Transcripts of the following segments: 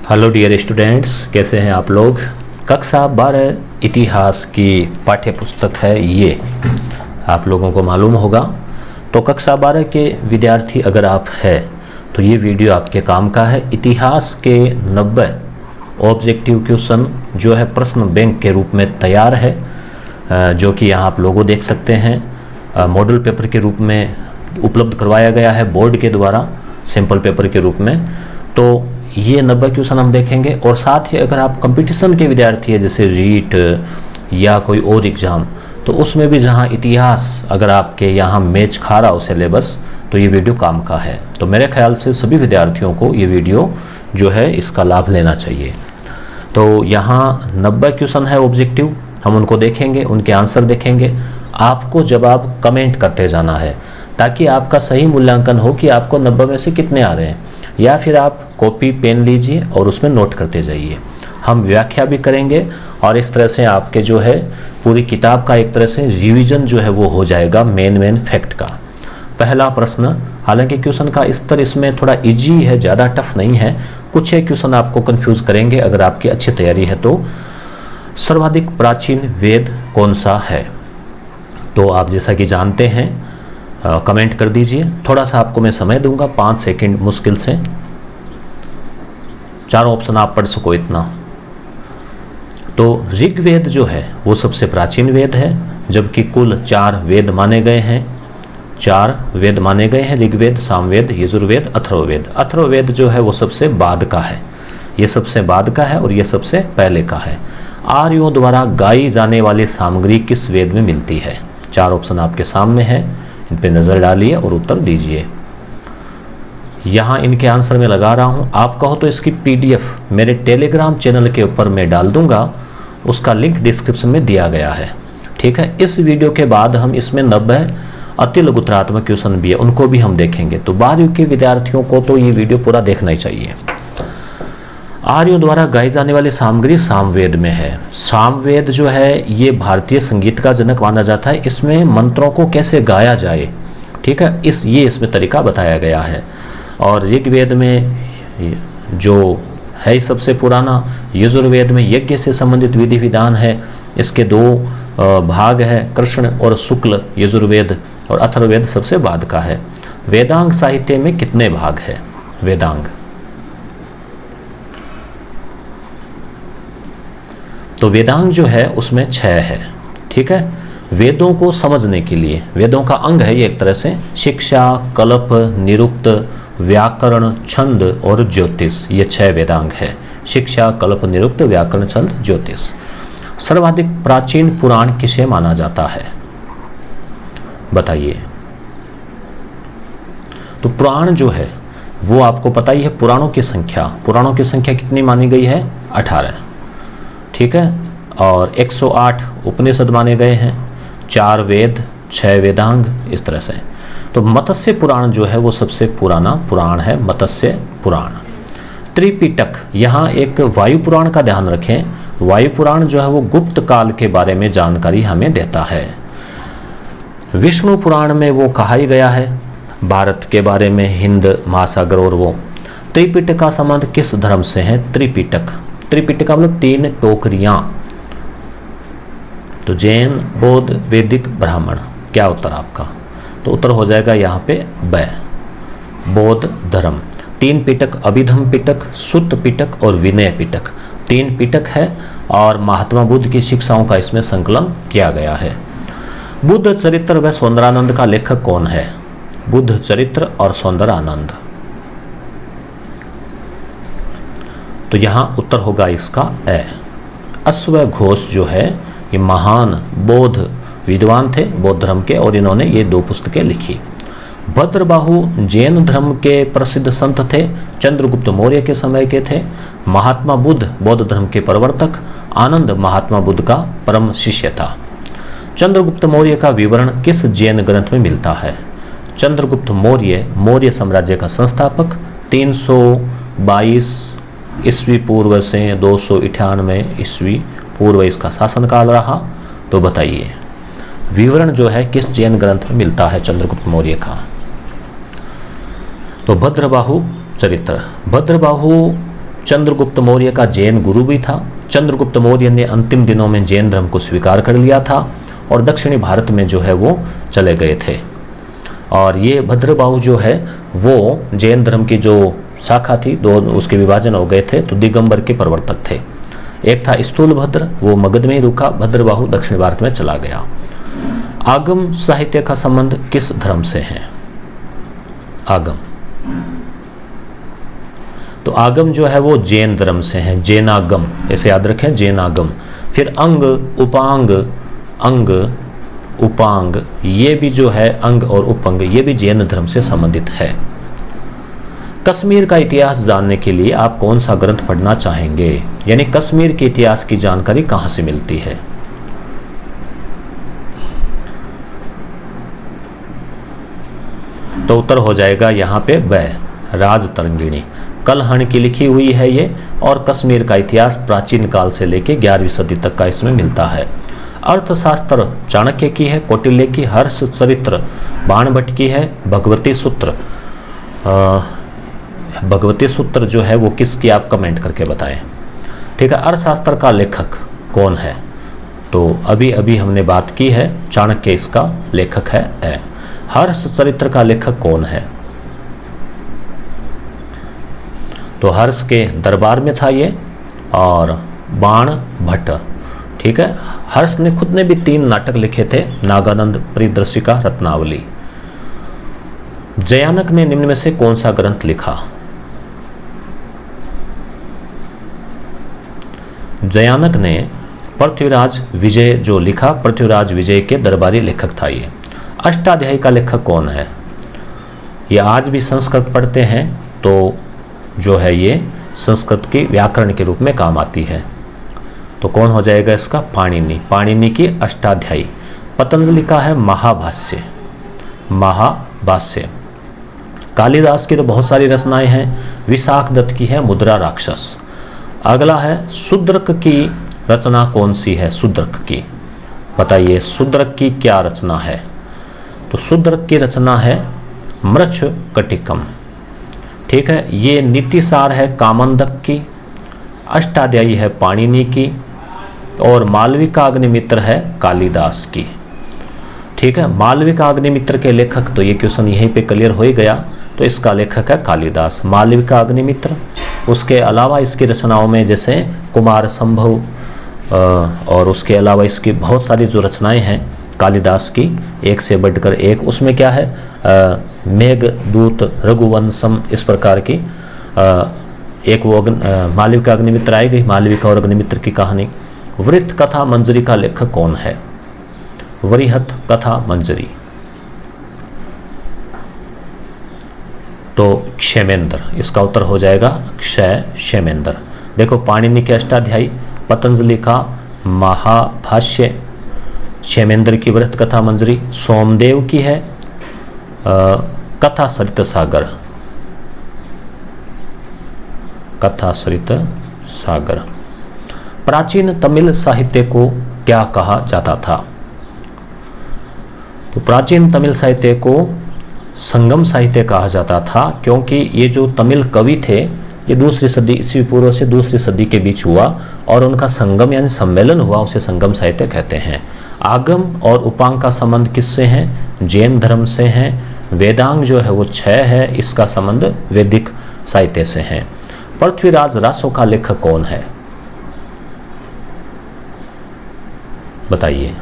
Hello dear students, कैसे हैं आप लोग। कक्षा 12 इतिहास की पाठ्य पुस्तक है ये, आप लोगों को मालूम होगा। तो कक्षा 12 के विद्यार्थी अगर आप हैं तो ये वीडियो आपके काम का है। इतिहास के 90 ऑब्जेक्टिव क्वेश्चन जो है प्रश्न बैंक के रूप में तैयार है, जो कि यहाँ आप लोगों देख सकते हैं। मॉडल पेपर के रूप में उपलब्ध करवाया गया है बोर्ड के द्वारा, सैंपल पेपर के रूप में। तो ये 90 क्वेश्चन हम देखेंगे। और साथ ही अगर आप कंपटीशन के विद्यार्थी है, जैसे रीट या कोई और एग्ज़ाम, तो उसमें भी जहाँ इतिहास अगर आपके यहाँ मैच खा रहा हो सिलेबस, तो ये वीडियो काम का है। तो मेरे ख्याल से सभी विद्यार्थियों को ये वीडियो जो है इसका लाभ लेना चाहिए। तो यहाँ 90 क्वेश्चन है ऑब्जेक्टिव, हम उनको देखेंगे, उनके आंसर देखेंगे। आपको जवाब कमेंट करते जाना है ताकि आपका सही मूल्यांकन हो कि आपको 90 में से कितने आ रहे हैं। या फिर आप कॉपी पेन लीजिए और उसमें नोट करते जाइए। हम व्याख्या भी करेंगे और इस तरह से आपके जो है पूरी किताब का एक तरह से रिवीजन जो है वो हो जाएगा मेन फैक्ट का। पहला प्रश्न, हालांकि क्वेश्चन का स्तर इसमें थोड़ा इजी है, ज़्यादा टफ नहीं है। कुछ एक क्वेश्चन आपको कंफ्यूज करेंगे अगर आपकी अच्छी तैयारी है तो। सर्वाधिक प्राचीन वेद कौन सा है? तो आप जैसा कि जानते हैं कमेंट कर दीजिए। थोड़ा सा आपको मैं समय दूंगा, 5 सेकंड मुश्किल से, चारों ऑप्शन आप पढ़ सको इतना। तो ऋग्वेद जो है वो सबसे प्राचीन वेद है, जबकि कुल 4 वेद माने गए हैं। 4 वेद माने गए हैं, ऋग्वेद, सामवेद, यजुर्वेद, अथर्ववेद। अथर्ववेद जो है वो सबसे बाद का है, ये सबसे बाद का है और ये सबसे पहले का है। आर्यों द्वारा गाई जाने वाली सामग्री किस वेद में मिलती है? 4 ऑप्शन आपके सामने हैं, इन पे नज़र डालिए और उत्तर दीजिए। यहाँ इनके आंसर में लगा रहा हूँ। आप कहो तो इसकी PDF मेरे टेलीग्राम चैनल के ऊपर मैं डाल दूंगा, उसका लिंक डिस्क्रिप्शन में दिया गया है। ठीक है, इस वीडियो के बाद हम इसमें 90 अति लघुतरात्मक क्वेश्चन भी है, उनको भी हम देखेंगे। तो 12वीं के विद्यार्थियों को तो ये वीडियो पूरा देखना ही चाहिए। आर्यों द्वारा गाई जाने वाली सामग्री सामवेद में है। सामवेद जो है ये भारतीय संगीत का जनक माना जाता है। इसमें मंत्रों को कैसे गाया जाए, ठीक है, इसमें तरीका बताया गया है। और ऋग्वेद में जो है सबसे पुराना, यजुर्वेद में यज्ञ से संबंधित विधि विधान है। इसके 2 भाग है, कृष्ण और शुक्ल यजुर्वेद, और अथर्ववेद सबसे बाद का है। वेदांग साहित्य में कितने भाग है? वेदांग, तो वेदांग जो है उसमें 6 है। ठीक है, वेदों को समझने के लिए, वेदों का अंग है ये एक तरह से, शिक्षा, कल्प, निरुक्त, व्याकरण, छंद और ज्योतिष, ये 6 वेदांग है। शिक्षा, कल्प, निरुक्त, व्याकरण, छंद, ज्योतिष। सर्वाधिक प्राचीन पुराण किसे माना जाता है? बताइए। तो पुराण जो है वो आपको पता ही है, पुराणों की संख्या कितनी मानी गई है? 18। ठीक है, और 108 उपनिषद माने गए हैं, 4 वेद, 6 वेदांग, इस तरह से। तो मत्स्य पुराण जो है वो सबसे पुराना पुराण है, मत्स्य पुराण। त्रिपिटक, यहाँ एक वायु पुराण का ध्यान रखें। वायु पुराण जो है वो गुप्त काल के बारे में जानकारी हमें देता है। विष्णु पुराण में वो कहा ही गया है भारत के बारे में, हिंद महासागर और वो। त्रिपिटक का संबंध किस धर्म से है? त्रिपिटक का मतलब 3 टोकरियां। तो जैन, बौद्ध, वैदिक, ब्राह्मण। क्या उत्तर आपका? तो उत्तर हो जाएगा यहाँ पे ब, बौद्ध धर्म। 3 पिटक, अभिधम पिटक, सुत्त पिटक और विनय पिटक, 3 पिटक है और महात्मा बुद्ध की शिक्षाओं का इसमें संकलन किया गया है। बुद्ध चरित्र व सौंदरानंद का लेखक कौन है? बुद्ध चरित्र और सौंदरानंद। तो यहाँ उत्तर होगा इसका ए। अश्वघोष जो है ये महान बौद्ध विद्वान थे, बौद्ध धर्म के, और इन्होंने ये 2 पुस्तकें लिखी। भद्रबाहु जैन धर्म के प्रसिद्ध संत थे, चंद्रगुप्त मौर्य के समय के थे। महात्मा बुद्ध बौद्ध धर्म के प्रवर्तक, आनंद महात्मा बुद्ध का परम शिष्य था। चंद्रगुप्त मौर्य का विवरण किस जैन ग्रंथ में मिलता है? चंद्रगुप्त मौर्य साम्राज्य का संस्थापक, 322 ईस्वी पूर्व से 298 ईस्वी पूर्व इसका शासनकाल रहा। तो बताइए विवरण जो है किस जैन ग्रंथ में मिलता है चंद्रगुप्त मौर्य का? तो भद्रबाहु चरित्र। भद्रबाहु चंद्रगुप्त मौर्य का जैन गुरु भी था। चंद्रगुप्त मौर्य ने अंतिम दिनों में जैन धर्म को स्वीकार कर लिया था और दक्षिणी भारत में जो है वो चले गए थे। और ये भद्रबाहु जो है वो जैन धर्म की जो शाखा थी, दो उसके विभाजन हो गए थे, तो दिगंबर के प्रवर्तक थे। एक था स्थूल भद्र, वो मगध में ही रुका, भद्रबाहु दक्षिण भारत में चला गया। आगम साहित्य का संबंध किस धर्म से है? आगम, तो आगम जो है वो जैन धर्म से है, जैनागम, ऐसे याद रखें, जैनागम। फिर अंग, उपांग, अंग, उपांग, ये भी जो है अंग और उपंग, ये भी जैन धर्म से संबंधित है। कश्मीर का इतिहास जानने के लिए आप कौन सा ग्रंथ पढ़ना चाहेंगे? यानी कश्मीर के इतिहास की जानकारी कहां से मिलती है? तो उत्तर हो जाएगा यहाँ पे ब, राजतरंगिणी। कलहण की लिखी हुई है ये, और कश्मीर का इतिहास प्राचीन काल से लेकर 11वीं सदी तक का इसमें मिलता है। अर्थशास्त्र चाणक्य की है, कौटिल्य की, हर्ष चरित्र बाणभट्ट की है, भगवती सूत्र, भगवती सूत्र जो है वो किसकी, आप कमेंट करके बताएं। ठीक है, अर्थशास्त्र का लेखक कौन है? तो अभी अभी हमने बात की है, चाणक्य इसका लेखक है। हर्ष चरित्र का लेखक कौन है? तो हर्ष के दरबार में था ये, और बाण भट्ट। ठीक है, हर्ष ने खुद ने भी 3 नाटक लिखे थे, नागानंद, परिदृशिका, रत्नावली। जयानक ने निम्न में से कौन सा ग्रंथ लिखा? जयानक ने पृथ्वीराज विजय जो लिखा, पृथ्वीराज विजय के दरबारी लेखक था ये। अष्टाध्यायी का लेखक कौन है? ये आज भी संस्कृत पढ़ते हैं तो जो है ये संस्कृत की व्याकरण के रूप में काम आती है। तो कौन हो जाएगा इसका? पाणिनि। पाणिनि की अष्टाध्यायी। पतंजलि का है महाभाष्य, महाभाष्य। कालिदास की तो बहुत सारी रचनाएं हैं। विशाख दत्त की है मुद्रा राक्षस। अगला है शूद्रक की रचना कौन सी है? शूद्रक की, बताइए शूद्रक की क्या रचना है? तो शूद्रक की रचना है मृच्छ कटिकम। ठीक है, ये नीतिसार है कामंदक की, अष्टाध्यायी है पाणिनि की, और मालविका अग्निमित्र है कालिदास की। ठीक है, मालविका अग्निमित्र के लेखक, तो ये क्वेश्चन यहीं पे क्लियर हो ही गया, तो इसका लेखक है कालिदास, मालविका अग्निमित्र। उसके अलावा इसकी रचनाओं में जैसे कुमार संभव और उसके अलावा इसकी बहुत सारी जो रचनाएं हैं कालिदास की, एक से बढ़कर एक, उसमें क्या है, मेघदूत, रघुवंशम, इस प्रकार की एक वो मालविका अग्निमित्र आई गई, मालविका और अग्निमित्र की कहानी। वृत्त कथा मंजरी का लेखक कौन है? वृहत कथा मंजरी, तो क्षेमेंद्र, इसका उत्तर हो जाएगा क्षेमेंद्र। देखो, पाणिनि के अष्टाध्यायी, पतंजलि का महाभाष्य, क्षेमेंद्र की वृत्त कथा मंजरी, सोमदेव की है कथा सरित सागर, कथा सरित सागर। प्राचीन तमिल साहित्य को क्या कहा जाता था? तो प्राचीन तमिल साहित्य को संगम साहित्य कहा जाता था, क्योंकि ये जो तमिल कवि थे ये 2री सदी ईस्वी पूर्व से 2री सदी के बीच हुआ और उनका संगम यानी सम्मेलन हुआ, उसे संगम साहित्य कहते हैं। आगम और उपांग का संबंध किससे है? जैन धर्म से है। वेदांग जो है वो 6 है, इसका संबंध वैदिक साहित्य से है। पृथ्वीराज रासो का लेखक कौन है? बताइए।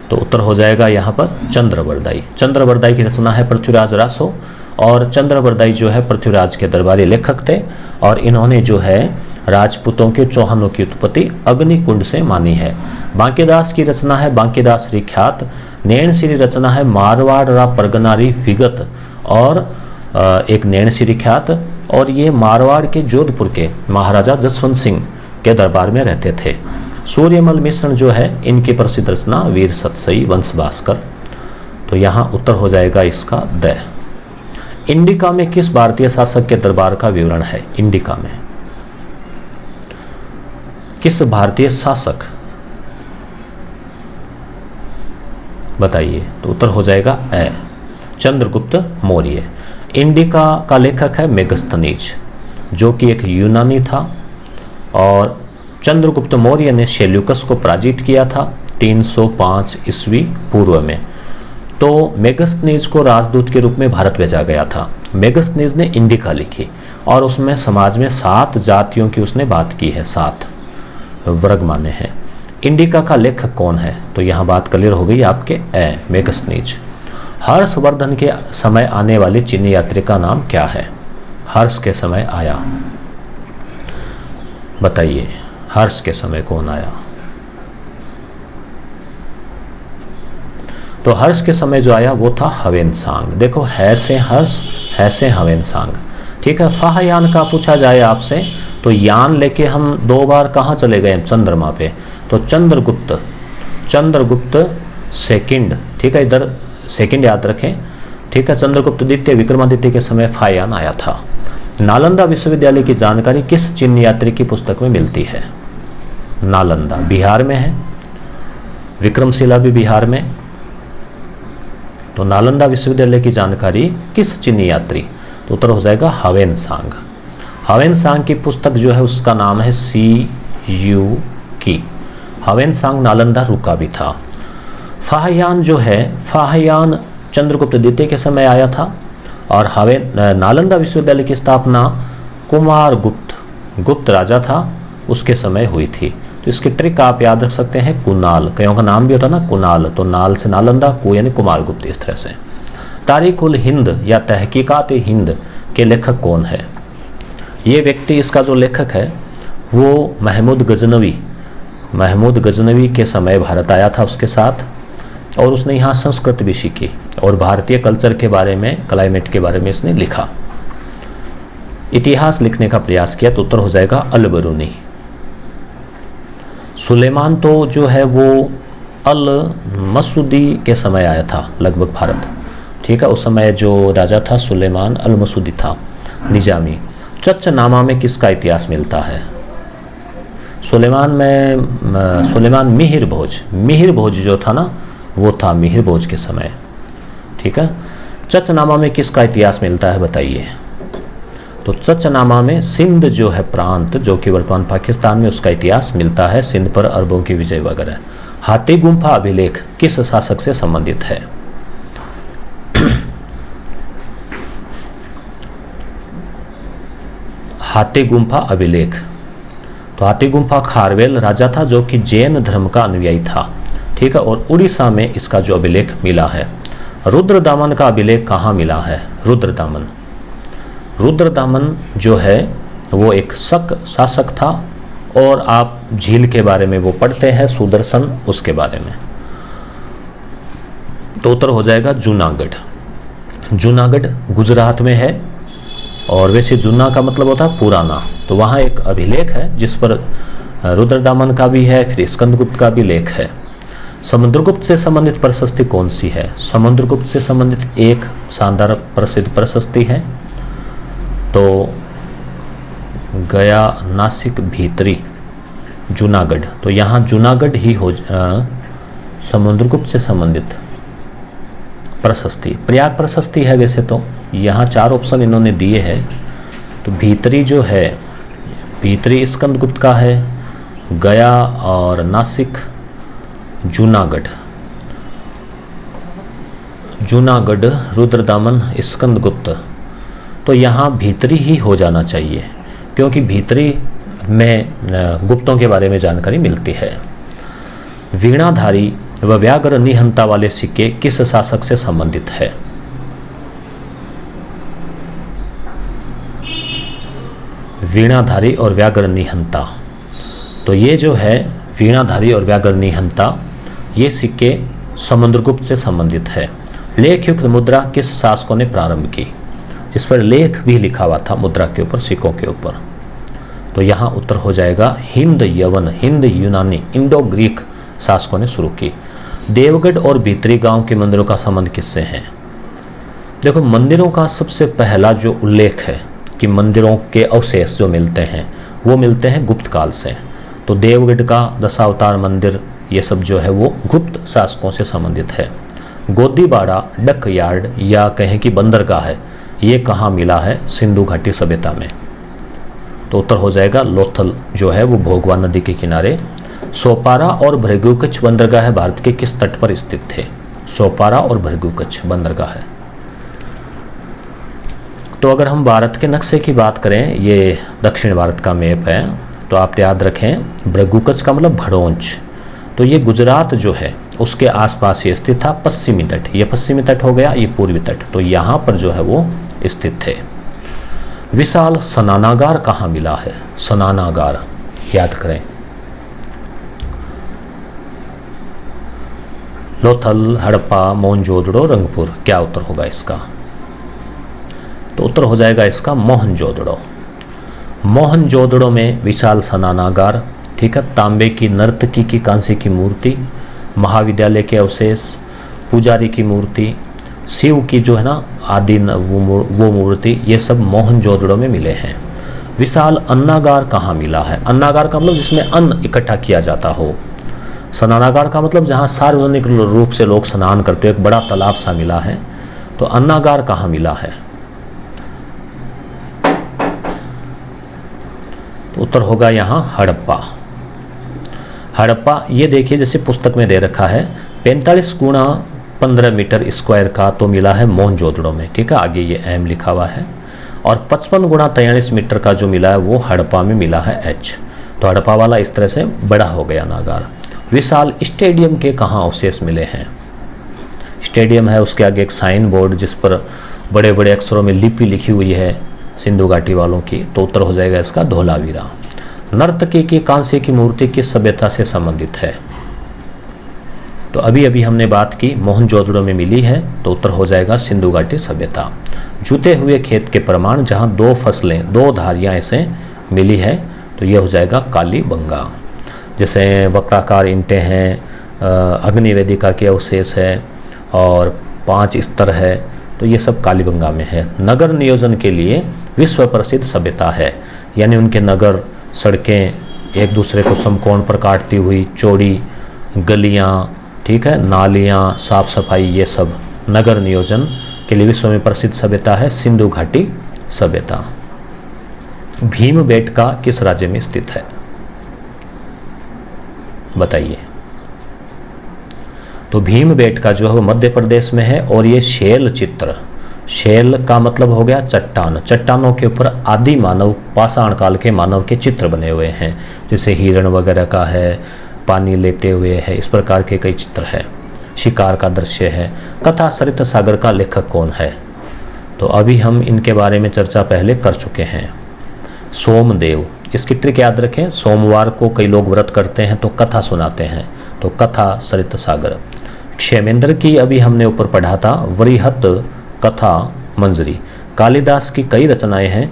तो उत्तर हो जाएगा यहाँ पर चंद्रवरदाई। चंद्रवरदाई की रचना है पृथ्वीराज रासो, और चंद्रवरदाई जो है पृथ्वीराज के दरबारी लेखक थे, और इन्होंने जो है राजपूतों के चौहानों की उत्पत्ति अग्निकुंड से मानी है। बांकेदास की रचना है बांकेदास ख्यात। नैणसिरी रचना है मारवाड़ रा परगनारी विगत, और एक नैणसिरी ख्यात, और ये मारवाड़ के जोधपुर के महाराजा जसवंत सिंह के दरबार में रहते थे। सूर्यमल मिश्रण जो है इनकी प्रसिद्ध रचना वीर सतसई वंश भास्कर। तो यहाँ उत्तर हो जाएगा इसका द। इंडिका में किस भारतीय शासक के दरबार का विवरण है? इंडिका में किस भारतीय शासक, बताइए। तो उत्तर हो जाएगा चंद्रगुप्त मौर्य। इंडिका का लेखक है मेगस्थनीज। जो कि एक यूनानी था, और चंद्रगुप्त मौर्य ने सेल्यूकस को पराजित किया था 305 ईस्वी पूर्व में। तो मेगस्थनीज को राजदूत के रूप में भारत भेजा गया था। मेगस्थनीज ने इंडिका लिखी और उसमें समाज में 7 जातियों की उसने बात की है, 7 वर्ग माने हैं। इंडिका का लेखक कौन है? तो यहाँ बात क्लियर हो गई आपके मेगस्थनीज। हर्षवर्धन के समय आने वाले चीनी यात्री का नाम क्या है? हर्ष के समय आया, बताइए हर्ष के समय कौन आया? तो हर्ष के समय जो आया वो था ह्वेनसांग। देखो है से हर्ष, है से ह्वेनसांग, ठीक है। फाहयान का पूछा जाए आपसे तो यान लेके हम 2 बार कहाँ चले गए? चंद्रमा पे। तो चंद्रगुप्त सेकंड, ठीक है, इधर सेकंड याद रखें, ठीक है। चंद्रगुप्त द्वितीय विक्रमादित्य के समय फाहयान आया था। नालंदा विश्वविद्यालय की जानकारी किस चीन यात्री की पुस्तक में मिलती है? नालंदा बिहार में है, विक्रमशिला भी बिहार में। तो नालंदा विश्वविद्यालय की जानकारी किस चीनी यात्री? तो उत्तर हो जाएगा ह्वेनसांग। ह्वेनसांग की पुस्तक जो है उसका नाम है CU की। ह्वेनसांग नालंदा रुका भी था। फाहयान जो है, फाहयान चंद्रगुप्त द्वितीय के समय आया था, और नालंदा विश्वविद्यालय की स्थापना कुमार गुप्त राजा था उसके समय हुई थी। तो इसकी ट्रिक आप याद रख सकते हैं, कुनाल, कईयों का नाम भी होता ना कुनाल, तो नाल से नालंदा, को यानी कुमार गुप्त, इस तरह से। तारीखुल हिंद या तहकीकात हिंद के लेखक कौन है? ये व्यक्ति, इसका जो लेखक है वो महमूद गजनवी के समय भारत आया था उसके साथ, और उसने यहाँ संस्कृत भी सीखी और भारतीय कल्चर के बारे में, क्लाइमेट के बारे में इसने लिखा। इतिहास लिखने का प्रयास किया तो उत्तर हो जाएगा अल-बरूनी। सुलेमान तो जो है वो अल-मसूदी के समय आया था लगभग भारत, ठीक है। उस समय जो राजा था सुलेमान अल-मसूदी था, निजामी। चचनामा में किसका इतिहास मिलता है? सुलेमान मिहिर भोज जो था ना, वो था मिहिर भोज के समय, ठीक है। चचनामा में किसका इतिहास मिलता है बताइए? तो चचनामा में सिंध जो है प्रांत, जो कि वर्तमान पाकिस्तान में, उसका इतिहास मिलता है, सिंध पर अरबों की विजय वगैरह। हाथी गुम्फा अभिलेख किस शासक से संबंधित है? हाथी गुम्फा अभिलेख, तो हाथी गुम्फा खारवेल राजा था जो कि जैन धर्म का अनुयायी था, ठीक है, और उड़ीसा में इसका जो अभिलेख मिला है। रुद्रदामन का अभिलेख कहाँ मिला है? रुद्रदामन जो है वो एक शक शासक था, और आप झील के बारे में वो पढ़ते हैं, सुदर्शन, उसके बारे में। तो उत्तर हो जाएगा जूनागढ़ गुजरात में है, और वैसे जूना का मतलब होता है पुराना। तो वहाँ एक अभिलेख है जिस पर रुद्रदामन का भी है, फिर स्कंदगुप्त का भी लेख है। समुद्रगुप्त से संबंधित प्रशस्ति कौन सी है? समुद्रगुप्त से संबंधित एक शानदार प्रसिद्ध प्रशस्ति है, तो गया, नासिक, भीतरी, जूनागढ़। तो यहाँ जूनागढ़ ही हो समुद्रगुप्त से संबंधित प्रशस्ति। प्रयाग प्रशस्ति है वैसे तो, यहाँ 4 ऑप्शन इन्होंने दिए हैं। तो भीतरी जो है, भीतरी स्कंदगुप्त का है, गया और नासिक, जूनागढ़, रुद्रदामन, स्कंदगुप्त। तो यहाँ भीतरी ही हो जाना चाहिए, क्योंकि भीतरी में गुप्तों के बारे में जानकारी मिलती है। वीणाधारी व व्याघ्र निहंता वाले सिक्के किस शासक से संबंधित है? वीणाधारी और व्याघ्र निहंता, तो ये जो है वीणाधारी और व्याघ्र निहंता, ये सिक्के समुद्रगुप्त से संबंधित है। लेखयुक्त मुद्रा किस शासकों ने प्रारंभ की? इस पर लेख भी लिखा हुआ था मुद्रा के ऊपर, सिक्कों के ऊपर। तो यहाँ उत्तर हो जाएगा हिंद यवन, हिंद यूनानी, इंडो ग्रीक शासकों ने शुरू की। देवगढ़ और भीतरी गांव के मंदिरों का संबंध किससे है? देखो, मंदिरों का सबसे पहला जो उल्लेख है कि मंदिरों के अवशेष जो मिलते हैं वो मिलते हैं गुप्त काल से। तो देवगढ़ का दशावतार मंदिर, ये सब जो है वो गुप्त शासकों से संबंधित है। गोदीबाड़ा, डक यार्ड या कहें कि बंदरगाह है, ये कहाँ मिला है? सिंधु घाटी सभ्यता में। तो उत्तर हो जाएगा लोथल जो है वो भोगवा नदी के किनारे। सोपारा और भृगुकच्छ बंदरगाह भारत के किस तट पर स्थित थे? सोपारा और भृगुकच्छ बंदरगाह है। तो अगर हम भारत के नक्शे की बात करें, ये दक्षिण भारत का मैप है, तो आप याद रखें भृगुकच्छ का मतलब भड़ोंच, तो ये गुजरात जो है उसके आसपास ये स्थित था। पश्चिमी तट, ये पश्चिमी तट हो गया, ये पूर्वी तट, तो यहाँ पर जो है वो स्थित थे। विशाल स्नानागार कहाँ मिला है? स्नानागार याद करें, लोथल, हड़प्पा, मोहनजोदड़ो, रंगपुर। क्या उत्तर होगा इसका? तो उत्तर हो जाएगा इसका मोहनजोदड़ो। मोहनजोदड़ो में विशाल स्नानागार, ठीक है, तांबे की नर्तकी की कांसे की मूर्ति, महाविद्यालय के अवशेष, पुजारी की मूर्ति, शिव की जो है ना आदि वो मूर्ति, ये सब मोहनजोदड़ो में मिले हैं। विशाल अन्नागार कहाँ मिला है? अन्नागार का मतलब जिसमें अन्न इकट्ठा किया जाता हो। स्नानागार का मतलब जहाँ सार्वजनिक रूप से लोग स्नान करते हो, एक बड़ा तालाब सा मिला है। तो अन्नागार कहाँ मिला है? तो उत्तर होगा यहाँ हड़प्पा। हड़प्पा, ये देखिए जैसे पुस्तक में दे रखा है 45 गुणा 15 मीटर स्क्वायर का, तो मिला है मोहनजोदड़ो में, ठीक है, आगे ये एम लिखा हुआ है। और 55 गुणा 43 मीटर का जो मिला है वो हड़प्पा में मिला है एच। तो हड़प्पा वाला इस तरह से बड़ा हो गया नागार। विशाल स्टेडियम के कहाँ अवशेष मिले हैं? स्टेडियम है, उसके आगे एक साइन बोर्ड जिस पर बड़े बड़े अक्षरों में लिपि लिखी हुई है सिंधु घाटी वालों की, तो उत्तर हो जाएगा इसका धोलावीरा। नर्तकी की कांसे की मूर्ति किस सभ्यता से संबंधित है? तो अभी अभी हमने बात की मोहनजोदड़ो में मिली है, तो उत्तर हो जाएगा सिंधु घाटी सभ्यता। जुते हुए खेत के प्रमाण, जहाँ 2 फसलें 2 धारियाँ ऐसे मिली है, तो यह हो जाएगा कालीबंगा। जैसे वक्राकार ईंटें हैं, अग्निवेदिका के अवशेष है और 5 स्तर है, तो ये सब कालीबंगा में है। नगर नियोजन के लिए विश्व प्रसिद्ध सभ्यता है, यानी उनके नगर, सड़कें एक दूसरे को समकोण पर काटती हुई, चौड़ी गलियाँ, ठीक है, नालियाँ, साफ सफाई, ये सब नगर नियोजन के लिए विश्व में प्रसिद्ध सभ्यता है सिंधु घाटी सभ्यता। भीमबेटका किस राज्य में स्थित है? बताइए। तो भीमबेटका जो है वो मध्य प्रदेश में है, और ये शैल चित्र, शैल का मतलब हो गया चट्टान, चट्टानों के ऊपर आदि मानव, पाषाण काल के मानव के चित्र बने हुए हैं, जैसे हिरण वगैरह का है, पानी लेते हुए है, इस प्रकार के कई चित्र है। शिकार का दृश्य है। कथा सरित सागर का लेखक कौन है? तो अभी हम इनके बारे में चर्चा पहले कर चुके हैं। सोमदेव, इसकी ट्रिक याद रखें, सोमवार को कई लोग व्रत करते हैं तो कथा सुनाते हैं, तो कथा सरित सागर। क्षेमेंद्र की अभी हमने ऊपर पढ़ा था, वरिहत कथा मंजरी। कालिदास की कई रचनाएं हैं,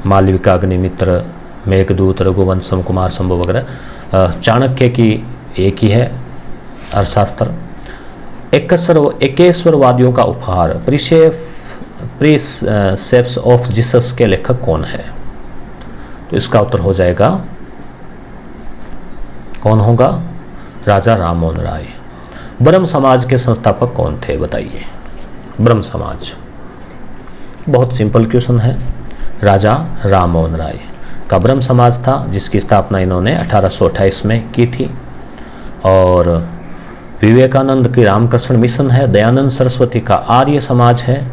मालविका, अग्निमित्र, मेघदूत, रघुवंशम, कुमार संभव वगैरह। चाणक्य की एक ही है अर्थशास्त्र। एकेश्वरवादियों का उपहार, प्रीसेप्ट्स ऑफ जीसस के लेखक कौन है? तो इसका उत्तर हो जाएगा, कौन होगा? राजा राममोहन राय। ब्रह्म समाज के संस्थापक कौन थे? बताइए। ब्रह्म समाज, बहुत सिंपल क्वेश्चन है। राजा राममोहन राय का ब्रह्म समाज था, जिसकी स्थापना इन्होंने 1828 में की थी। और विवेकानंद की रामकृष्ण मिशन है। दयानंद सरस्वती का आर्य समाज है,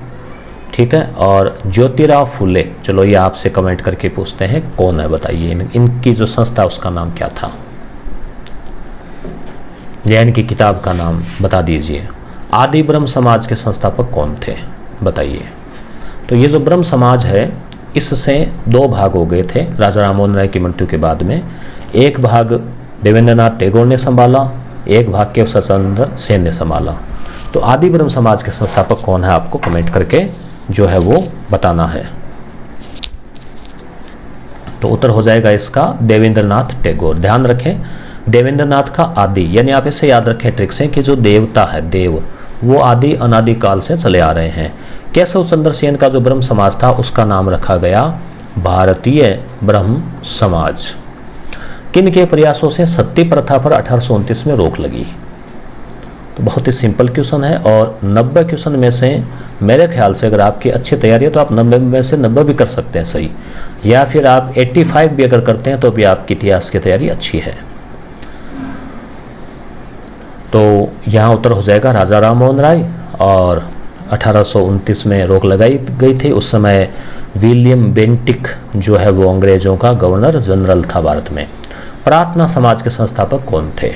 ठीक है। और ज्योतिराव फुले, चलो ये आपसे कमेंट करके पूछते हैं कौन है, बताइए। इनकी जो संस्था उसका नाम क्या था, या इनकी किताब का नाम बता दीजिए। आदि ब्रह्म समाज के संस्थापक कौन थे, बताइए। तो ये जो ब्रह्म समाज है, इससे 2 भाग हो गए थे राजा राममोहन राय की मृत्यु के बाद में। एक भाग देवेंद्रनाथ टैगोर ने संभाला, एक भाग केशव चंद्र सेन ने संभाला। तो आदि ब्रह्म समाज के संस्थापक कौन है, आपको कमेंट करके जो है वो बताना है। तो उत्तर हो जाएगा इसका देवेंद्रनाथ टैगोर। ध्यान रखें, देवेंद्रनाथ का आदि, यानी आप इसे याद रखें ट्रिक से, कि जो देवता है, देव, वो आदि अनादि काल से चले आ रहे हैं। केशव चंद्र सेन का जो ब्रह्म समाज था, उसका नाम रखा गया भारतीय ब्रह्म समाज। किन के प्रयासों से सती प्रथा पर 1829 में रोक लगी? तो बहुत ही सिंपल क्वेश्चन है, और 90 क्वेश्चन में से मेरे ख्याल से अगर आपकी अच्छी तैयारी है तो आप 90 में से 90 भी कर सकते हैं सही, या फिर आप 85 भी अगर करते हैं तो भी आपकी इतिहास की तैयारी अच्छी है। तो यहाँ उत्तर हो जाएगा राजा राम मोहन राय, और 1829 में रोक लगाई गई थी। उस समय विलियम बेंटिक जो है वो अंग्रेजों का गवर्नर जनरल था भारत में। प्रार्थना समाज के संस्थापक कौन थे?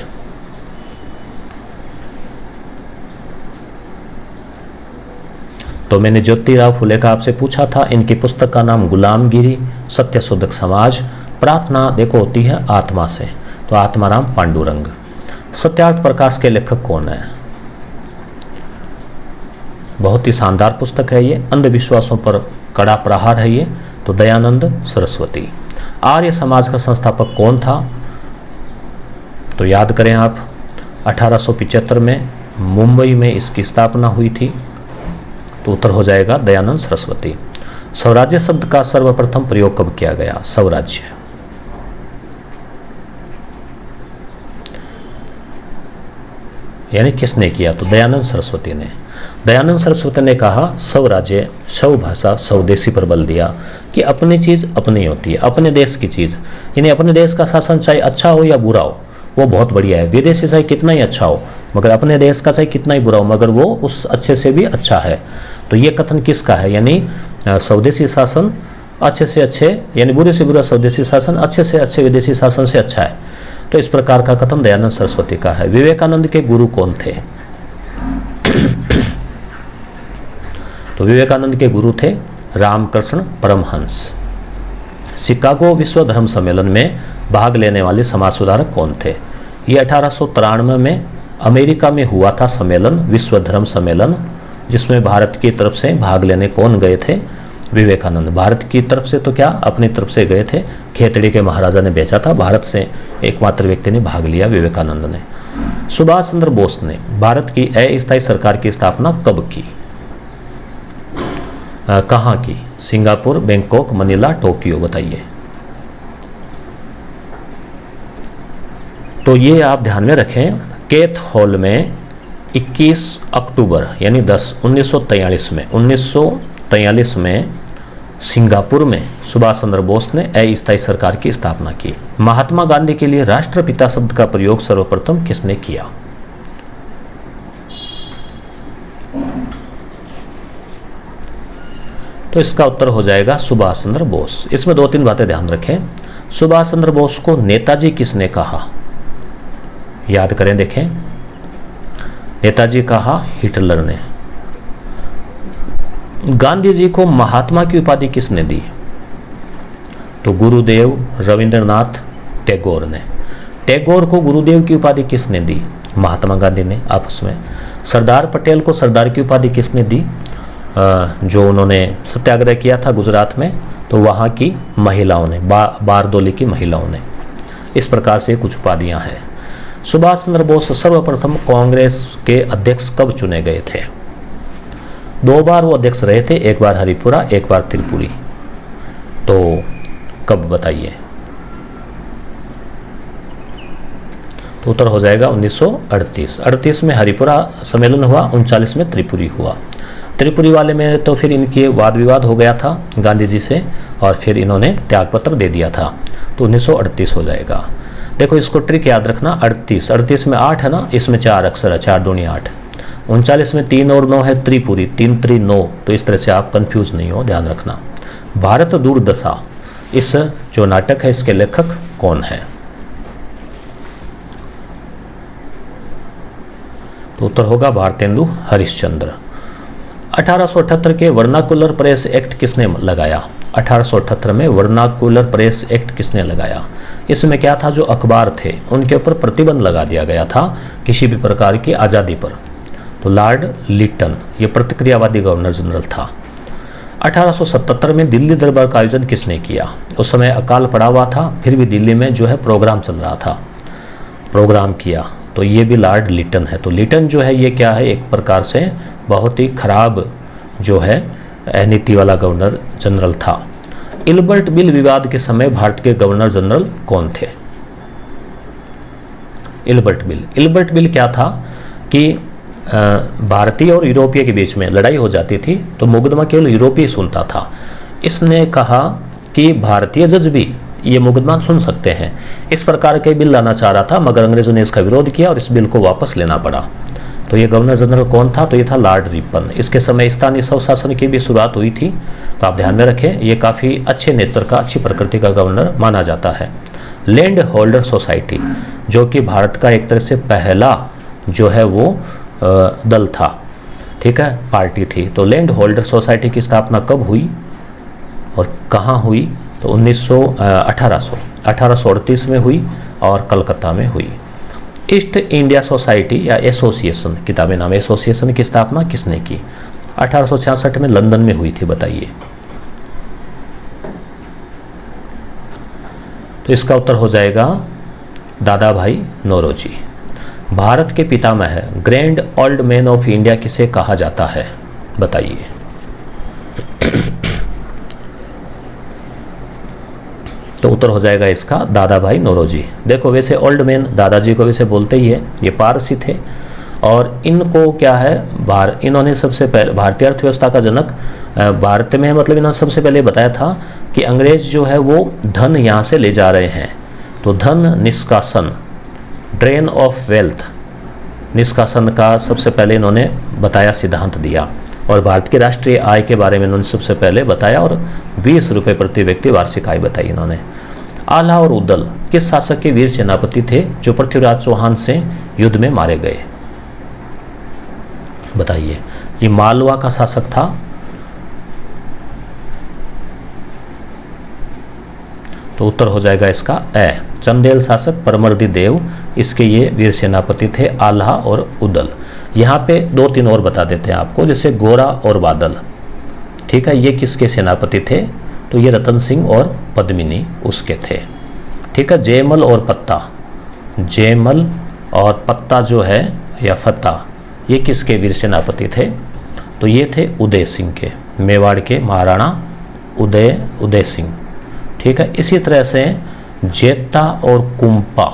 तो मैंने ज्योतिराव फुले का आपसे पूछा था, इनकी पुस्तक का नाम गुलामगिरी, सत्यशोधक समाज। प्रार्थना देखो होती है आत्मा से, तो आत्माराम पांडुरंग। सत्यार्थ प्रकाश के लेखक कौन है? बहुत ही शानदार पुस्तक है ये, अंधविश्वासों पर कड़ा प्रहार है ये, तो दयानंद सरस्वती। आर्य समाज का संस्थापक कौन था? तो याद करें आप, 1875 में मुंबई में इसकी स्थापना हुई थी, तो उत्तर हो जाएगा दयानंद सरस्वती। स्वराज्य शब्द का सर्वप्रथम प्रयोग कब किया गया? स्वराज्य, यानी किसने किया? तो दयानंद सरस्वती ने। दयानंद सरस्वती ने कहा स्वराज्य, स्वभाषा, स्वदेशी पर बल दिया कि अपनी चीज अपनी होती है, अपने देश की चीज, यानी अपने देश का शासन चाहे अच्छा हो या बुरा हो वो बहुत बढ़िया है। विदेशी चाहे कितना ही अच्छा हो, मगर अपने देश का चाहे कितना ही बुरा हो, मगर वो उस अच्छे से भी अच्छा है। तो ये कथन किसका है? यानी स्वदेशी शासन अच्छे से अच्छे, यानी बुरे से बुरा स्वदेशी शासन अच्छे से अच्छे विदेशी शासन से अच्छा है। तो इस प्रकार का कथन दयानंद सरस्वती का है। विवेकानंद के गुरु कौन थे? तो विवेकानंद के गुरु थे रामकृष्ण परमहंस। शिकागो विश्व धर्म सम्मेलन में भाग लेने वाले समाज सुधारक कौन थे? ये 1893 में अमेरिका में हुआ था सम्मेलन, विश्व धर्म सम्मेलन, जिसमें भारत की तरफ से भाग लेने कौन गए थे? विवेकानंद। भारत की तरफ से तो क्या, अपनी तरफ से गए थे, खेतड़ी के महाराजा ने भेजा था, भारत से एकमात्र व्यक्ति ने भाग लिया, विवेकानंद ने। सुभाष चंद्र बोस ने भारत की अस्थायी सरकार की स्थापना कब की? कहाँ की? सिंगापुर, बैंकॉक, मनीला, टोक्यो, बताइए। तो ये आप ध्यान में रखें, केथ हॉल में 21 अक्टूबर यानी 1943 में सिंगापुर में सुभाष चंद्र बोस ने अस्थायी सरकार की स्थापना की। महात्मा गांधी के लिए राष्ट्रपिता शब्द का प्रयोग सर्वप्रथम किसने किया? तो इसका उत्तर हो जाएगा सुभाष चंद्र बोस। इसमें दो तीन बातें ध्यान रखें। सुभाष चंद्र बोस को नेताजी किसने कहा? याद करें, देखें। नेताजी कहा हिटलर ने। गांधी जी को महात्मा की उपाधि किसने दी? तो गुरुदेव रविंद्रनाथ टैगोर ने। टैगोर को गुरुदेव की उपाधि किसने दी? महात्मा गांधी ने आपस में। सरदार पटेल को सरदार की उपाधि किसने दी? जो उन्होंने सत्याग्रह किया था गुजरात में, तो वहाँ की महिलाओं ने, बारदोली की महिलाओं ने। इस प्रकार से कुछ उपाधियाँ हैं। सुभाष चंद्र बोस सर्वप्रथम कांग्रेस के अध्यक्ष कब चुने गए थे? 2 बार वो अध्यक्ष रहे थे, एक बार हरिपुरा, एक बार त्रिपुरी। तो कब बताइए? तो उत्तर हो जाएगा 1938 में हरिपुरा सम्मेलन हुआ, 39 में त्रिपुरी हुआ। त्रिपुरी वाले में तो फिर इनके वाद विवाद हो गया था गांधी जी से, और फिर इन्होंने त्यागपत्र दे दिया था, तो 1938 हो जाएगा। देखो इसको ट्रिक याद रखना, 38 में 8 है ना, इसमें 4 अक्षर है, 4 दूनी 8। 39 में 3 और 9 है, त्रिपुरी, 3 3 9। तो इस तरह से आप कंफ्यूज नहीं हो, ध्यान रखना। भारत दुर्दशा, इस जो नाटक है इसके लेखक कौन है? तो उत्तर होगा भारतेंदु हरिश्चंद्र। 1878 के वर्नाकुलर प्रेस एक्ट किसने लगाया? 1878 में वर्नाकुलर प्रेस एक्ट किसने लगाया? इसमें क्या था, जो अखबार थे उनके ऊपर प्रतिबंध लगा दिया गया था किसी भी प्रकार की आज़ादी पर। तो लॉर्ड लिटन, ये प्रतिक्रियावादी गवर्नर जनरल था। 1877 में दिल्ली दरबार का आयोजन किसने किया? उस समय अकाल पड़ा हुआ था, फिर भी दिल्ली में जो है प्रोग्राम चल रहा था, प्रोग्राम किया, तो ये भी लॉर्ड लिटन है। तो लिटन जो है ये क्या है, एक प्रकार से बहुत ही खराब जो है नीति वाला गवर्नर जनरल था। इल्बर्ट बिल विवाद के समय भारत के गवर्नर जनरल कौन थे? इल्बर्ट बिल क्या था कि भारतीय और यूरोपीय के बीच में लड़ाई हो जाती थी तो मुकदमा केवल यूरोपीय सुनता था। इसने कहा कि भारतीय जज भी ये मुकदमा सुन सकते हैं। इस प्रकार के बिल लाना चाह रहा था, मगर अंग्रेजों ने इसका विरोध किया और इस बिल को वापस लेना पड़ा। तो ये गवर्नर जनरल कौन था? तो ये था लॉर्ड रिपन। इसके समय स्थानीय स्वशासन की भी शुरुआत हुई थी, तो आप ध्यान में रखें, ये काफ़ी अच्छे नेत्र का, अच्छी प्रकृति का गवर्नर माना जाता है। लैंड होल्डर सोसाइटी, जो कि भारत का एक तरह से पहला जो है वो दल था, ठीक है, पार्टी थी। तो लैंड होल्डर सोसाइटी की स्थापना कब हुई और कहाँ हुई? तो 1838 में हुई और कलकत्ता में हुई। ईस्ट इंडिया सोसाइटी या एसोसिएशन, किताबें नाम, एसोसिएशन की स्थापना किसने की? 1866 में लंदन में हुई थी, बताइए। तो इसका उत्तर हो जाएगा दादा भाई नौरोजी। भारत के पितामह grand old man of India किसे कहा जाता है? बताइए। तो उत्तर हो जाएगा इसका दादा भाई नौरोजी। देखो, वैसे ओल्ड मैन दादाजी को वैसे बोलते ही है, ये पारसी थे और इनको क्या है, इन्होंने सबसे पहले भारतीय अर्थव्यवस्था का जनक भारत में है, मतलब इन्होंने सबसे पहले बताया था कि अंग्रेज जो है वो धन यहाँ से ले जा रहे हैं, तो धन निष्कासन, ड्रेन ऑफ वेल्थ, निष्कासन का सबसे पहले इन्होंने बताया, सिद्धांत दिया। और भारत की राष्ट्रीय आय के बारे में इन्होंने सबसे पहले बताया और 20 रुपये प्रति व्यक्ति वार्षिक आय बताई इन्होंने। आल्हा और उद्दल किस शासक के वीर सेनापति थे जो पृथ्वीराज चौहान से युद्ध में मारे गए? बताइए। ये मालवा का शासक था। तो उत्तर हो जाएगा इसका ए, चंदेल शासक परमर्दी देव, इसके ये वीर सेनापति थे, आल्हा और उद्दल। यहाँ पे 2-3 और बता देते हैं आपको, जैसे गोरा और बादल, ठीक है, ये किसके सेनापति थे? तो ये रतन सिंह और पद्मिनी उसके थे, ठीक है। जयमल और पत्ता, जयमल और पत्ता जो है या फत्ता, ये किसके वीर सेनापति थे? तो ये थे उदय सिंह के, मेवाड़ के महाराणा उदय सिंह, ठीक है। इसी तरह से जेता और कुंपा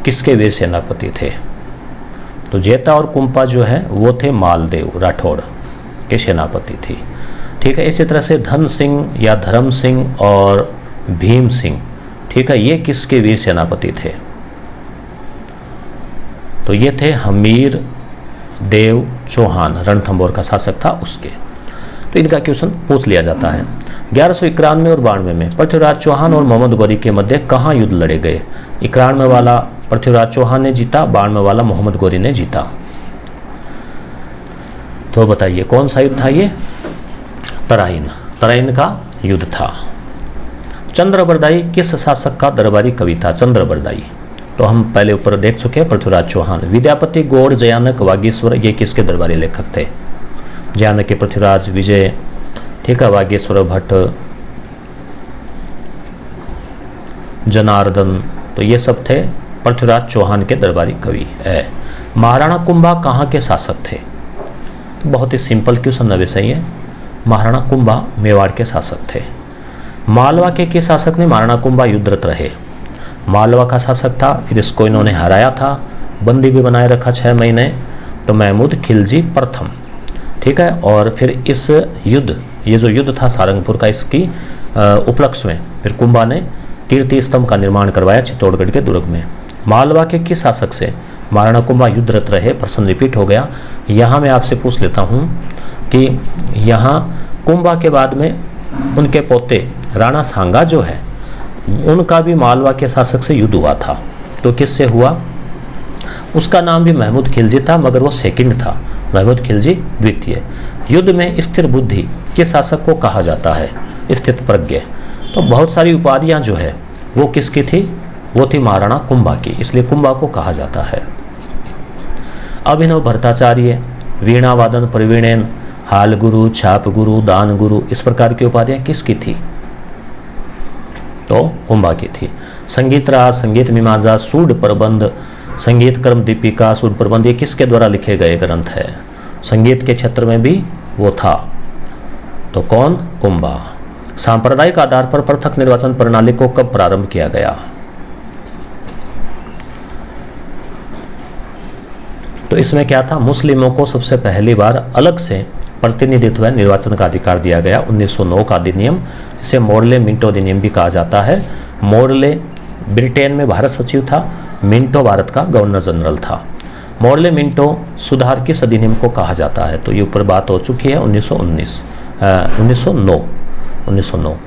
किसके वीर सेनापति थे? तो जेता और कुंपा जो है वो थे मालदेव राठौड़ के सेनापति थी, ठीक है। इसी तरह से धन सिंह या धर्म सिंह और भीम सिंह, ठीक है, ये किसके वीर सेनापति थे? तो ये थे हमीर देव चौहान, रणथंभौर का शासक था उसके। तो इनका क्वेश्चन पूछ लिया जाता है। 1191 और 92 में पृथ्वीराज चौहान और मोहम्मद गौरी के मध्य कहाँ युद्ध लड़े गए? 91 वाला पृथ्वीराज चौहान ने जीता, 92 वाला मोहम्मद गौरी ने जीता। तो बताइए कौन सा युद्ध था ये? तराइन का युद्ध था। चंद्रबरदाई किस शासक का दरबारी कवि था? चंद्रबरदाई तो हम पहले ऊपर देख चुके हैं, पृथ्वीराज चौहान। विद्यापति, गौड़, जयानक, वागीश्वर, ये किसके दरबारी लेखक थे? जयानक के पृथ्वीराज, विजय, ठीक है, वागेश्वर भट्ट, जनार्दन, तो ये सब थे पृथ्वीराज चौहान के दरबारी कवि है। महाराणा कुंभा कहाँ के शासक थे? तो बहुत ही सिंपल क्वेश्चन वैसे ही है, महाराणा कुंभा मेवाड़ के शासक थे। मालवा के शासक ने महाराणा कुंभा युद्धरत रहे? मालवा का शासक था, फिर इसको इन्होंने हराया था, बंदी भी बनाए रखा 6 महीने, तो महमूद खिलजी प्रथम, ठीक है। और फिर इस युद्ध, ये जो युद्ध था सारंगपुर का, इसकी उपलक्ष्य में फिर कुंभा ने कीर्ति स्तंभ का निर्माण करवाया चित्तौड़गढ़ के दुर्ग में। मालवा के किस शासक से महाराणा कुंभा युद्धरत रहे? प्रश्न रिपीट हो गया। यहाँ मैं आपसे पूछ लेता हूँ कि यहाँ कुंभा के बाद में उनके पोते राणा सांगा जो है, उनका भी मालवा के शासक से युद्ध हुआ था, तो किससे हुआ? उसका नाम भी महमूद खिलजी था, मगर वो सेकंड था, महमूद खिलजी द्वितीय। युद्ध में स्थिर बुद्धि के शासक को कहा जाता है? स्थित प्रज्ञ। तो बहुत सारी उपाधियां जो है वो किसकी थी? वो थी महाराणा कुंभा की, इसलिए कुंभा को कहा जाता है। अभिनव भट्टाचार्य, वीणा वादन प्रवीणेन, हाल गुरु, छाप गुरु, दान गुरु, इस प्रकार की उपाधियां किसकी थी? तो कुंभा की थी। संगीत राज, संगीत मीमांसा, सूड प्रबंध, संगीत क्रम दीपिका, सूड प्रबंध, ये किसके द्वारा लिखे गए ग्रंथ है? संगीत के क्षेत्र में भी वो था, तो कौन? कुंभा। सांप्रदायिक आधार पर पृथक निर्वाचन प्रणाली को कब प्रारंभ किया गया? तो इसमें क्या था, मुस्लिमों को सबसे पहली बार अलग से प्रतिनिधित्व निर्वाचन का अधिकार दिया गया। 1909 का अधिनियम, जिसे मोर्ले मिंटो अधिनियम भी कहा जाता है। मोर्ले ब्रिटेन में भारत सचिव था, मिंटो भारत का गवर्नर जनरल था। मोर्ले मिंटो सुधार किस अधिनियम को कहा जाता है, तो ये ऊपर बात हो चुकी है। 1909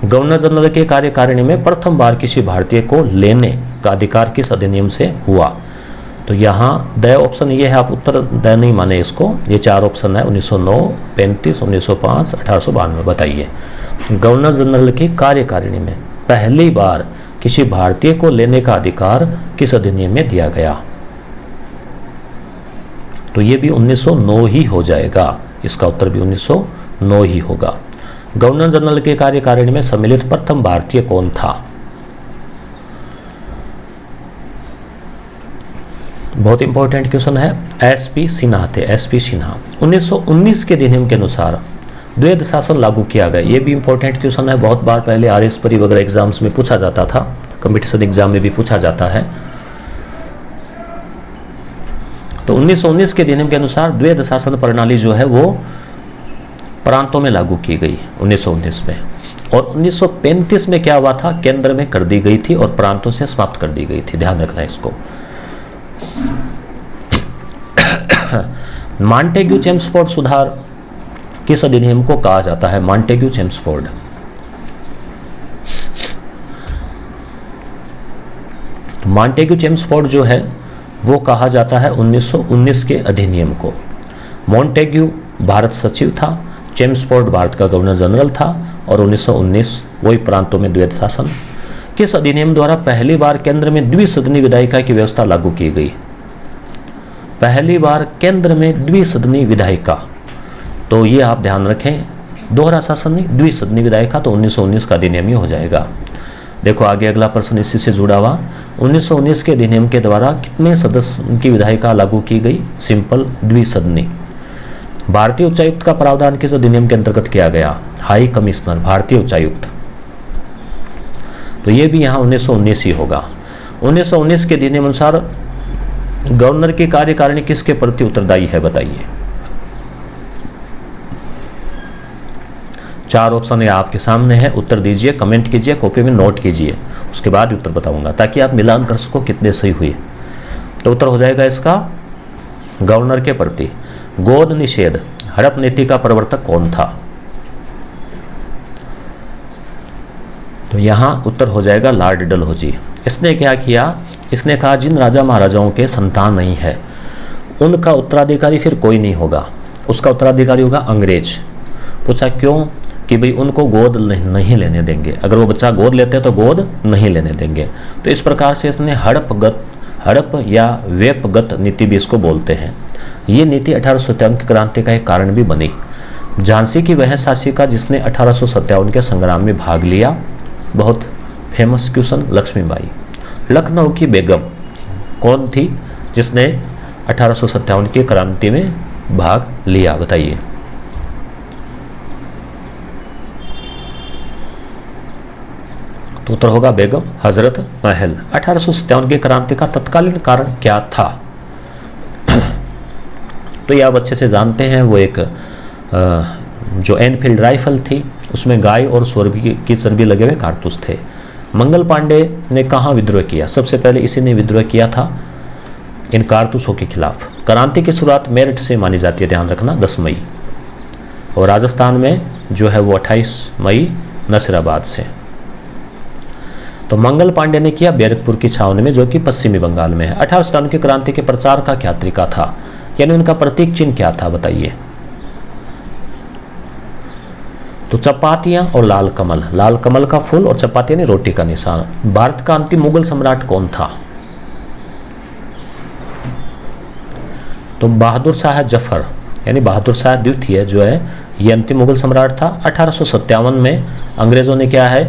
गवर्नर जनरल के कार्यकारिणी में प्रथम बार किसी भारतीय को लेने का अधिकार किस अधिनियम से हुआ, तो यहाँ द ऑप्शन ये है, आप उत्तर द नहीं माने इसको, ये 4 ऑप्शन है 1909, 35, 1905, 1892। बताइए, गवर्नर जनरल की कार्यकारिणी में पहली बार किसी भारतीय को लेने का अधिकार किस अधिनियम में दिया गया, तो ये भी 1909 ही हो जाएगा। इसका उत्तर भी 1909 ही होगा। गवर्नर जनरल के कार्यकारिणी में सम्मिलित प्रथम भारतीय कौन था, बहुत इंपॉर्टेंट क्वेश्चन है। एसपी सिन्हा थे, एसपी सिन्हा। 1919 के अधिनियम के अनुसार द्वैध शासन लागू किया गया, ये भी इंपॉर्टेंट क्वेश्चन है, बहुत बार पहले आरएस परी वगैरह एग्जाम्स में पूछा जाता था, कंपटीशन एग्जाम में भी पूछा जाता है। तो 1919 के अधिनियम के अनुसार द्वैध शासन प्रणाली जो है वो प्रांतों में लागू की गई 1919 में, और 1935 में क्या हुआ था, केंद्र में कर दी गई थी और प्रांतों से समाप्त कर दी गई थी, ध्यान रखना इसको। मॉन्टेग्यू चेम्सफोर्ड सुधार किस अधिनियम को कहा जाता है, मॉन्टेग्यू चेम्सफोर्ड। मॉन्टेग्यू चेम्सफोर्ड जो है वो कहा जाता है 1919 के अधिनियम को। मॉन्टेग्यू भारत सचिव था, चेम्सफोर्ड भारत का गवर्नर जनरल था, और 1919 वही प्रांतों में द्वैध शासन। किस अधिनियम द्वारा पहली बार केंद्र में द्विसदनी विधायिका की व्यवस्था लागू की गई, पहली बार केंद्र में द्विसदनी विधायिका, तो ये आप ध्यान रखें, दोहरा शासन नहीं, द्विसदनी विधायिका, तो 1919 का अधिनियम ही हो जाएगा। देखो आगे अगला प्रश्न इसी से जुड़ा हुआ। 1919 के अधिनियम के द्वारा कितने सदस्य की विधायिका लागू की गई, सिंपल द्विसदनी। भारतीय उच्चायुक्त का प्रावधान किस अधिनियम के अंतर्गत किया गया, हाई कमिश्नर, भारतीय उच्चायुक्त, तो ये भी यहाँ 1919 ही होगा। 1919 के अधिनियम अनुसार गवर्नर की कार्यकारिणी किसके प्रति उत्तरदायी है, बताइए। 4 ऑप्शन है आपके सामने है, उत्तर दीजिए, कमेंट कीजिए, कॉपी में नोट कीजिए, उसके बाद उत्तर बताऊंगा ताकि आप मिलान कर सको कितने सही हुए। तो उत्तर हो जाएगा इसका गवर्नर के प्रति। गोद निषेध, हड़प नीति का प्रवर्तक कौन था, तो यहां उत्तर हो जाएगा लॉर्ड डलहौजी। इसने क्या किया, इसने कहा जिन राजा महाराजाओं के संतान नहीं है उनका उत्तराधिकारी फिर कोई नहीं होगा, उसका उत्तराधिकारी होगा अंग्रेज। पूछा क्यों, कि भाई उनको गोद नहीं लेने देंगे, अगर वो बच्चा गोद लेते हैं तो गोद नहीं लेने देंगे। तो इस प्रकार से इसने हड़प या वेपगत नीति भी इसको बोलते हैं। ये नीति 1857 की क्रांति का एक कारण भी बनी। झांसी की वह शासिका जिसने 1857 के संग्राम में भाग लिया, बहुत फेमस क्वेश्चन, लक्ष्मीबाई। लखनऊ की बेगम कौन थी जिसने 1857 की क्रांति में भाग लिया, बताइए। तो उत्तर होगा बेगम हजरत महल। 1857 की क्रांति का तत्कालीन कारण क्या था, तो ये आप अच्छे से जानते हैं। वो एक जो एनफील्ड राइफल थी उसमें गाय और सूअर की चर्बी लगे हुए कारतूस थे। मंगल पांडे ने कहाँ विद्रोह किया, सबसे पहले इसी ने विद्रोह किया था इन कारतूसों के खिलाफ। क्रांति की शुरुआत मेरठ से मानी जाती है, ध्यान रखना, 10 मई, और राजस्थान में जो है वो 28 मई नसीराबाद से। तो मंगल पांडे ने किया बैरकपुर की छावनी में, जो कि पश्चिमी बंगाल में है। 1857 की क्रांति के प्रचार का क्या तरीका था, यानी उनका प्रतीक चिन्ह क्या था, बताइए। तो चपातियां और लाल कमल का फूल और चपाती यानी रोटी का निशान। भारत का अंतिम मुगल सम्राट कौन था, तो बहादुर शाह जफर, यानी बहादुर शाह द्वितीय जो है ये अंतिम मुगल सम्राट था। 1857 में अंग्रेजों ने क्या है,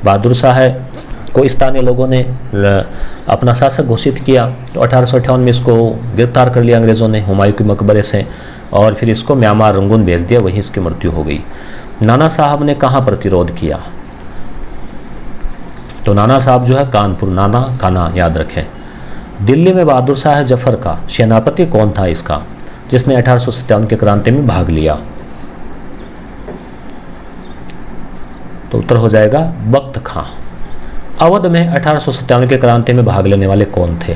बहादुर शाह को स्थानीय लोगों ने अपना शासक घोषित किया। तो 1858 में इसको गिरफ्तार कर लिया अंग्रेजों ने हुमायूं के मकबरे से, और फिर इसको म्यांमार रंगून भेज दिया, वहीं इसकी मृत्यु हो गई। नाना साहब ने कहाँ प्रतिरोध किया, तो नाना साहब जो है कानपुर, नाना काना याद रखें। दिल्ली में बहादुर शाह जफर का सेनापति कौन था इसका, जिसने 1857 के क्रांति में भाग लिया? तो उत्तर हो जाएगा बख्त खां। अवध में 1857 के क्रांति में भाग लेने वाले कौन थे?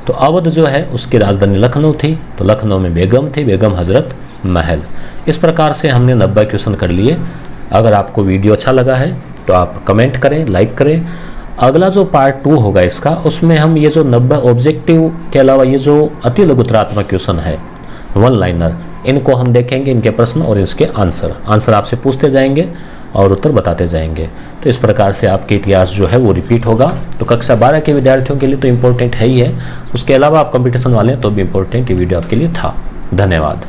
तो अवध जो है उसकी राजधानी लखनऊ थी, तो लखनऊ में बेगम थी, बेगम हजरत महल। इस प्रकार से हमने 90 क्वेश्चन कर लिए। अगर आपको वीडियो अच्छा लगा है तो आप कमेंट करें, लाइक करें। अगला जो पार्ट 2 होगा इसका, उसमें हम ये जो 90 ऑब्जेक्टिव के अलावा ये जो अति लघुतरात्मक क्वेश्चन है, वन लाइनर, इनको हम देखेंगे, इनके प्रश्न और इसके आंसर आपसे पूछते जाएंगे और उत्तर बताते जाएंगे। तो इस प्रकार से आपके इतिहास जो है वो रिपीट होगा। तो कक्षा 12 के विद्यार्थियों के लिए तो इम्पोर्टेंट है ही है, उसके अलावा आप कंपटीशन वाले हैं तो भी इम्पोर्टेंट ये वीडियो आपके लिए था। धन्यवाद।